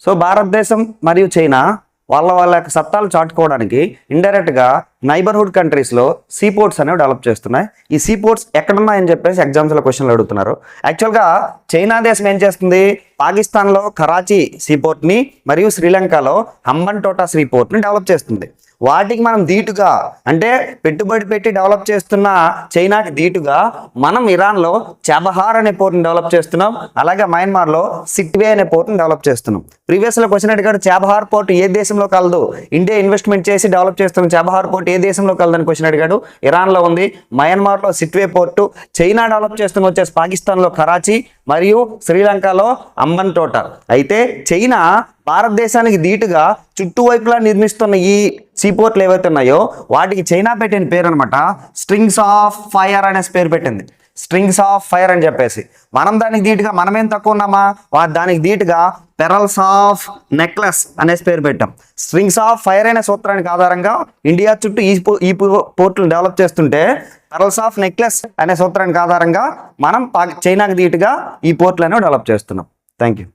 So భారతదేశం మరియు China వాళ్ళ యొక్క సత్తాలు చాటుకోవడానికి ఇండైరెక్ట్గా నైబర్హుడ్ కంట్రీస్లో సీ పోర్ట్స్ అనేవి డెవలప్ చేస్తున్నాయి. ఈ సీ పోర్ట్స్ ఎక్కడున్నాయని చెప్పేసి ఎగ్జామ్స్లో క్వశ్చన్లు అడుగుతున్నారు. యాక్చువల్గా చైనా దేశం ఏం చేస్తుంది, పాకిస్తాన్లో కరాచీ సీ పోర్ట్ని మరియు శ్రీలంకలో హంబన్టోటా సీ పోర్ట్ని డెవలప్ చేస్తుంది. వాటికి మనం ధీటుగా అంటే పెట్టుబడి పెట్టి డెవలప్ చేస్తున్న చైనాకి ధీటుగా మనం ఇరాన్లో చాబహార్ అనే పోర్ట్ని డెవలప్ చేస్తున్నాం. అలాగే మయన్మార్లో సిట్వే అనే పోర్ట్ని డెవలప్ చేస్తున్నాం. ప్రీవియస్లో క్వశ్చన్ అడిగాడు, చాబహార్ పోర్ట్ ఏ దేశంలో కలదు, ఇండియా ఇన్వెస్ట్మెంట్ చేసి డెవలప్ చేస్తున్న చాబహార్ పోర్ట్ ఏ దేశంలో కలదని క్వశ్చన్ అడిగాడు. ఇరాన్లో ఉంది. మయన్మార్లో సిట్వే పోర్టు. చైనా డెవలప్ చేస్తున్న వచ్చేసి పాకిస్తాన్లో కరాచీ మరియు శ్రీలంకలో హంబన్టోటా. అయితే చైనా భారతదేశానికి ధీటుగా చుట్టువైపులా నిర్మిస్తున్న ఈ సీపోర్ట్లు ఏవైతే ఉన్నాయో వాటికి చైనా పెట్టిన పేరు అనమాట స్ట్రింగ్స్ ఆఫ్ ఫైర్ అనేసి పేరు పెట్టింది. స్ట్రింగ్స్ ఆఫ్ ఫైర్ అని చెప్పేసి మనం దానికి ధీటుగా మనమేం తక్కువ ఉన్నామా, దానికి ధీటుగా పెరల్స్ ఆఫ్ నెక్లెస్ అనేసి పేరు పెట్టాం. స్ట్రింగ్స్ ఆఫ్ ఫైర్ అనే సూత్రానికి ఆధారంగా ఇండియా చుట్టూ ఈ పోర్టులు డెవలప్ చేస్తుంటే పెరల్స్ ఆఫ్ నెక్లెస్ అనే సూత్రానికి ఆధారంగా మనం చైనాకి ధీటుగా ఈ పోర్టులను డెవలప్ చేస్తున్నాం. Thank you.